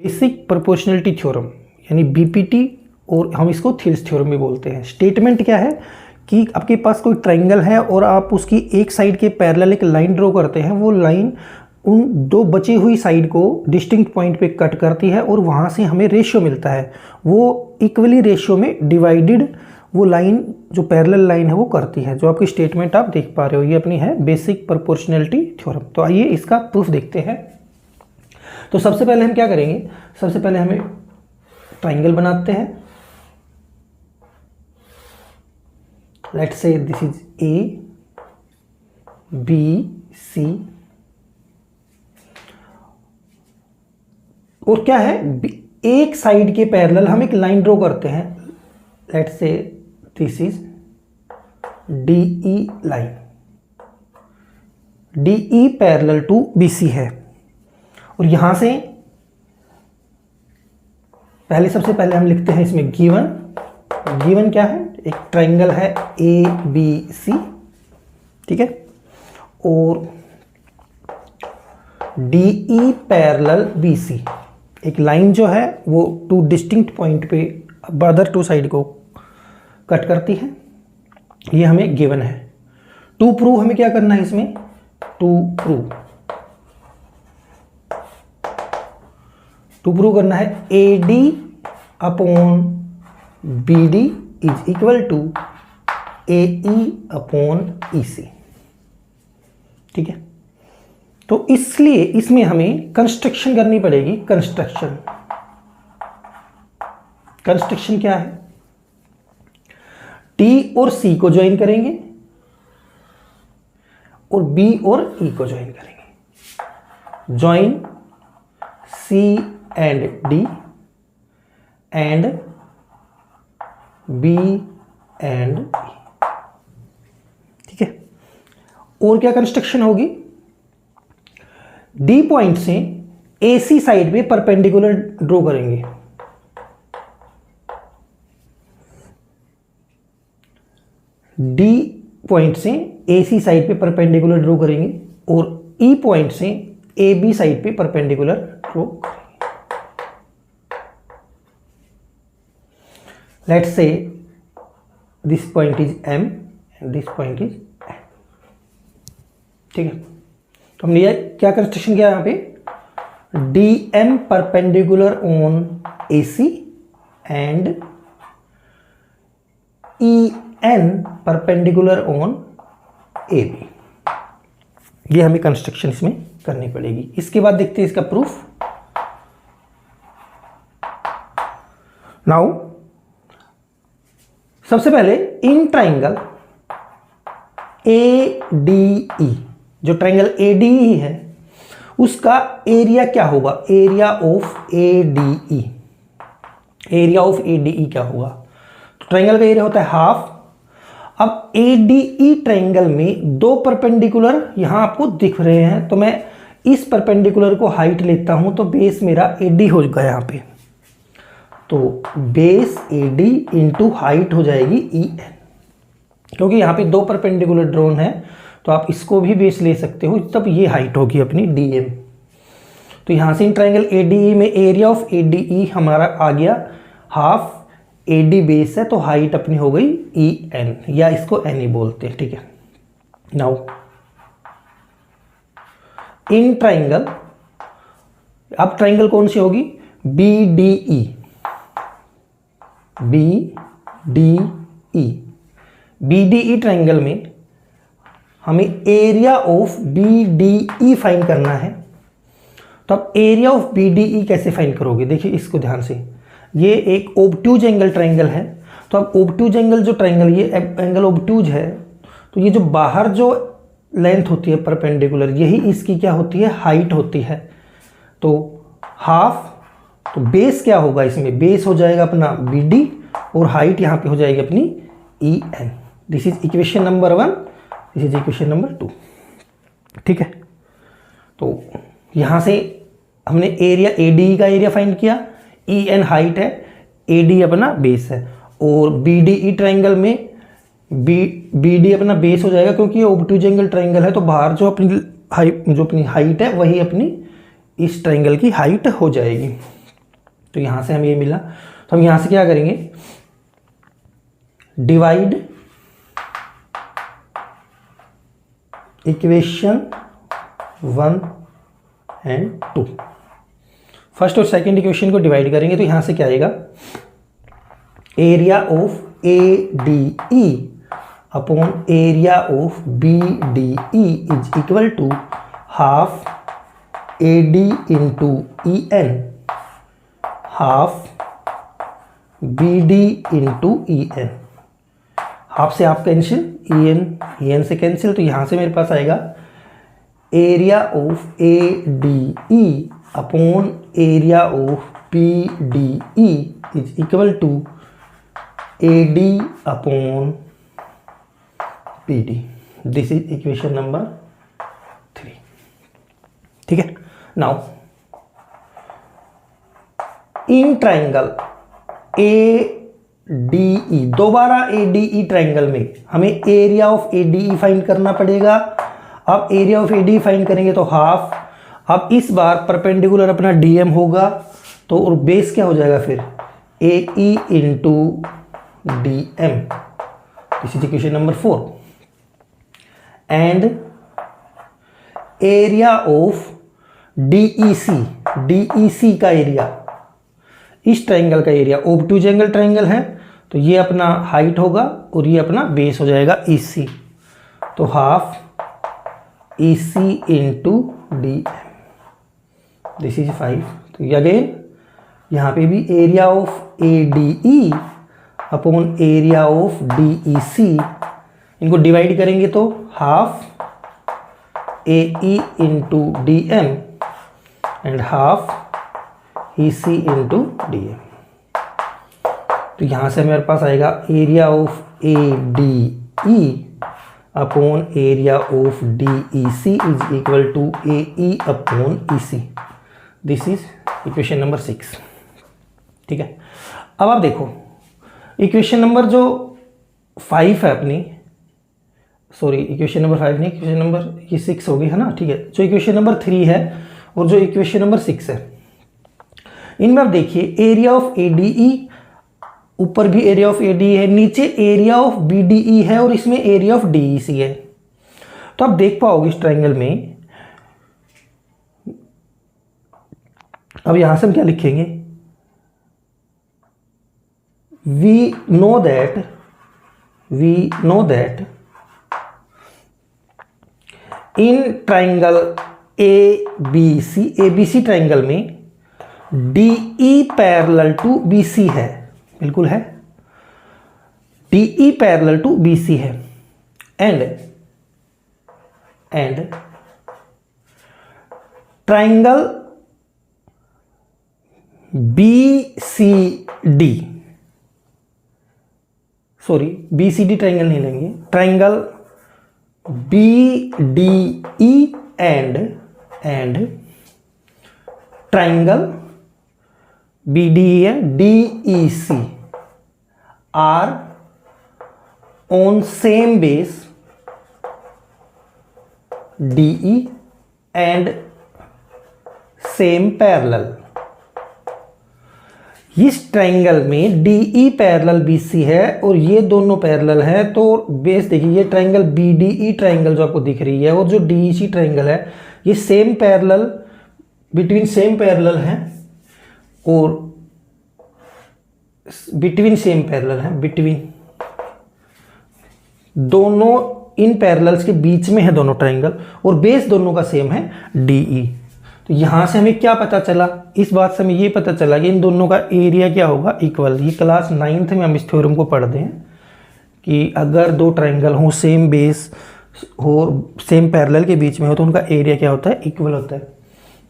Basic proportionality theorem यानी BPT, और हम इसको थिल्स थ्योरम भी बोलते हैं। स्टेटमेंट क्या है कि आपके पास कोई ट्रायंगल है और आप उसकी एक साइड के पैरेलल एक लाइन ड्रॉ करते हैं। वो लाइन उन दो बची हुई साइड को डिस्टिंक्ट पॉइंट पे कट करती है और वहाँ से हमें रेशियो मिलता है। वो इक्वली रेशियो में डिवाइडेड वो लाइन जो पैरेलल लाइन है वो करती है। जो आपकी स्टेटमेंट आप देख पा रहे हो ये अपनी है बेसिक प्रोपोर्शनलिटी थ्योरम। तो आइए इसका प्रूफ देखते हैं। तो सबसे पहले हम क्या करेंगे, सबसे पहले हमें ट्रायंगल बनाते हैं। Let's say this is A B C, और क्या है एक साइड के पैरेलल हम एक लाइन ड्रॉ करते हैं। Let's say this is D E line, D E parallel to B C है। और यहां से पहले सबसे पहले हम लिखते हैं इसमें गिवन। गिवन क्या है, एक ट्रायंगल है ए बी सी, ठीक है, और D E parallel B C, एक लाइन जो है वो टू डिस्टिंक्ट पॉइंट पे अदर टू साइड को कट करती है। ये हमें गिवन है। टू प्रूव हमें क्या करना है इसमें, टू प्रूव करना है A D upon B D is equal to A E upon E C, ठीक है। तो इसलिए इसमें हमें कंस्ट्रक्शन करनी पड़ेगी। कंस्ट्रक्शन क्या है, टी और सी को ज्वाइन करेंगे और बी और ई को ज्वाइन करेंगे। Join C and D and B and E, ठीक है। और क्या कंस्ट्रक्शन होगी, डी पॉइंट से ए सी साइड पे परपेंडिकुलर ड्रॉ करेंगे। डी पॉइंट से ए सी साइड पे परपेंडिकुलर ड्रॉ करेंगे और ई पॉइंट से ए बी साइड पे परपेंडिकुलर ड्रॉ करेंगे। Let's say this point is M and this point is N, ठीक है। तो हमने क्या कंस्ट्रक्शन किया यहाँ पे, D M perpendicular on A C and E N perpendicular on A B. ये हमें कंस्ट्रक्शन इसमें करनी पड़ेगी। इसके बाद देखते हैं इसका प्रूफ। नाउ सबसे पहले इन ट्रायंगल ए डी ई, जो ट्रायंगल ए डी ई है उसका एरिया क्या होगा, area of A D E. Area of A D ई क्या होगा, तो ट्रायंगल का एरिया होता है हाफ। अब ए डी ई ट्रायंगल में दो परपेंडिकुलर यहां आपको दिख रहे हैं, तो मैं इस परपेंडिकुलर को हाइट लेता हूं तो बेस मेरा ए डी हो गया यहां पे। तो बेस ए डी इंटू हाइट हो जाएगी ई एन, क्योंकि यहाँ पे दो परपेंडिकुलर ड्रॉन है तो आप इसको भी बेस ले सकते हो, तब ये हाइट होगी अपनी डी एम। तो यहाँ से इन ट्रायंगल ए डी ई में एरिया ऑफ ए डी ई हमारा आ गया हाफ, ए डी बेस है तो हाइट अपनी हो गई ई एन, या इसको एन ही बोलते हैं, ठीक है। नाउ इन ट्रायंगल, अब ट्रायंगल कौन सी होगी, B D E, B D E. B D E triangle में हमें area of B D E find करना है। तो अब area of B D E कैसे फाइंड करोगे, देखिए इसको ध्यान से। ये एक ओब्ट्यूज एंगल ट्रायंगल है, तो अब ओब्ट्यूज एंगल जो ट्रायंगल, ये एंगल ओब्ट्यूज है, तो ये जो बाहर जो लेंथ होती है परपेंडिकुलर, यही इसकी क्या होती है, हाइट होती है। तो हाफ, तो बेस क्या होगा इसमें, बेस हो जाएगा अपना बी डी और हाइट यहाँ पे हो जाएगी अपनी E N. This is equation number 1, this is equation number 2, ठीक है। तो यहाँ से हमने एरिया ए डी का एरिया फाइंड किया, ई एन हाइट है, ए डी अपना बेस है, और बी डी ई ट्रायंगल में बी डी अपना बेस हो जाएगा, क्योंकि ये ओब्ट्यूज एंगल ट्रायंगल है तो बाहर जो अपनी हाइट है वही अपनी इस ट्रायंगल की हाइट हो जाएगी। तो यहाँ से हमें ये मिला। तो हम यहाँ से क्या करेंगे, डिवाइड इक्वेशन 1 एंड 2, फर्स्ट और सेकंड इक्वेशन को डिवाइड करेंगे। तो यहाँ से क्या आएगा, area of A D E upon area of B D E is equal to half A D into E N, half B D into E N. Half से half cancel, E N से cancel. तो यहाँ से मेरे पास आएगा area of A D E upon area of B D E is equal to A D upon P D. This is equation number 3। ठीक है। Now in triangle A D E, दोबारा ए डी ई ट्राइंगल में हमें area of A D E find करना पड़ेगा। अब area of A D find करेंगे तो हाफ, अब इस बार परपेंडिकुलर अपना डी एम होगा, तो और बेस क्या हो जाएगा फिर, A E into D M. This is equation number 4। And area of D E C का एरिया, इस ट्राइंगल का एरिया, ओब्टूज एंगल ट्राइंगल है तो ये अपना हाइट होगा और ये अपना बेस हो जाएगा ई सी। तो half E C into D M. This is 5। तो अगेन यहाँ पे भी area of A D E upon area of D E C, इनको डिवाइड करेंगे तो half A E into D M and half E C into D M. तो यहाँ से मेरे पास आएगा area of A D E upon area of D E C is equal to A E upon E C. This is equation number 6। ठीक है। अब आप देखो इक्वेशन नंबर जो 5 है अपनी, सॉरी इक्वेशन नंबर 5 नहीं, इक्वेशन नंबर ये 6 हो गई है ना। ठीक है। जो इक्वेशन नंबर 3 है और जो इक्वेशन नंबर 6 है, इनमें आप देखिए area of A D E, ऊपर भी एरिया ऑफ ए डी है, नीचे area of B D E है और इसमें area of D E C है। तो आप देख पाओगे इस ट्राइंगल में, अब यहां से हम क्या लिखेंगे, we know that in triangle A B C triangle में D E parallel to B C है, बिल्कुल है, D E parallel to B C है। And triangle B C D, sorry B C D triangle नहीं लेंगे, triangle B D E and triangle B D E है D E C are on same base D E and same parallel. इस triangle में D E parallel B C है और ये दोनों parallel है, तो बेस देखिए ये triangle B D E triangle जो आपको दिख रही है और जो डी ई सी ट्राइंगल है ये same parallel, between same parallel है और बिटवीन सेम पैरेलल है, बिटवीन दोनों इन पैरेलल्स के बीच में है दोनों ट्राइंगल और बेस दोनों का सेम है डी ई। तो यहां से हमें क्या पता चला, इस बात से हमें ये पता चला कि इन दोनों का एरिया क्या होगा, इक्वल। ये क्लास 9th में हम इस थ्योरम को पढ़ते हैं कि अगर दो ट्राइंगल हो, सेम बेस हो, सेम पैरेलल के बीच में हो तो उनका एरिया क्या होता है, इक्वल होता है।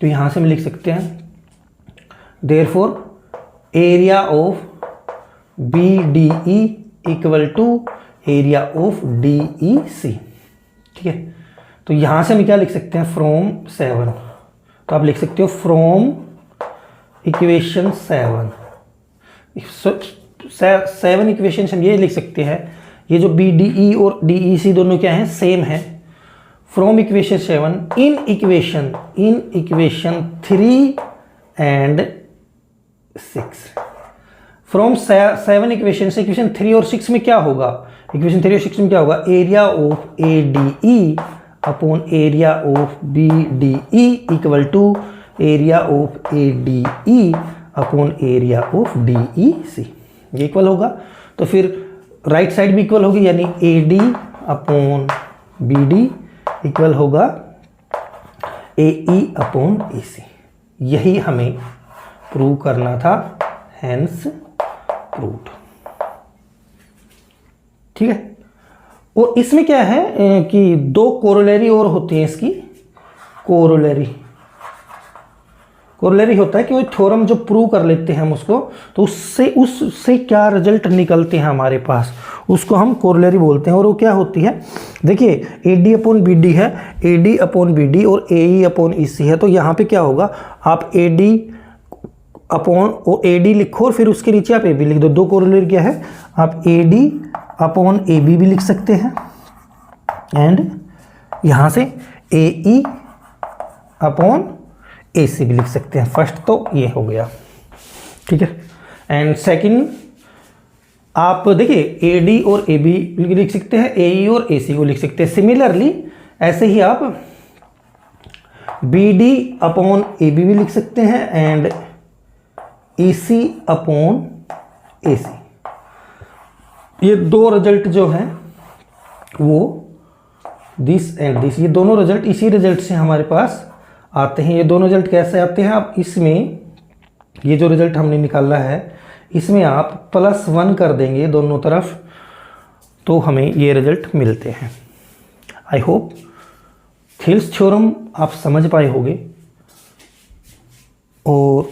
तो यहाँ से हम लिख सकते हैं therefore area of B D E equal to area of D E C. ठीक है। तो यहाँ से हम क्या लिख सकते हैं, फ्रॉम 7, तो आप लिख सकते हो फ्रॉम इक्वेशन 7 इक्वेशन हम ये लिख सकते हैं, ये जो बी डी ई और डी ई सी दोनों क्या हैं, सेम है। From equation 7 in equation 3 and 6। From 7 equation से इक्वेशन 3 और 6 में क्या होगा, इक्वेशन 3 और 6 में क्या होगा, area of A D E upon area of B D E equal to area of A D E upon area of D E C, ये इक्वल होगा। तो फिर राइट साइड भी इक्वल होगी, यानी A D upon B D equal होगा A E upon ए सी। यही हमें प्रूव करना था, हेंस प्रूव्ड। ठीक है। और इसमें क्या है कि 2 कोरोलरी और होती हैं इसकी, कोरोलरी होता है कि वो थ्योरम जो प्रूव कर लेते हैं हम उसको, तो उससे क्या रिजल्ट निकलते हैं हमारे पास, उसको हम कोरोलरी बोलते हैं। और वो क्या होती है, देखिए A D upon B D है, A D upon B D और A E upon E C है। तो यहाँ पे क्या होगा, आप A D upon A D लिखो और फिर उसके नीचे आप ए बी लिख दो। 2 कोरोलरी क्या है, आप A D upon A B भी लिख सकते हैं एंड यहाँ से ए ई अपॉन ए सी भी लिख सकते हैं। फर्स्ट तो ये हो गया, ठीक है। एंड सेकंड आप देखिए ए डी और ए बी लिख सकते हैं, ए ई और ए सी को लिख सकते हैं। सिमिलरली ऐसे ही आप B D upon A B भी लिख सकते हैं एंड ए सी अपॉन ए सी। ये 2 रिजल्ट जो हैं वो दिस एंड दिस, ये दोनों रिजल्ट इसी रिजल्ट से हमारे पास आते हैं। ये दोनों रिजल्ट कैसे आते हैं, आप इसमें ये जो रिजल्ट हमने निकाला है इसमें आप +1 कर देंगे दोनों तरफ, तो हमें ये रिजल्ट मिलते हैं। आई होप थेल्स थ्योरम आप समझ पाए होंगे और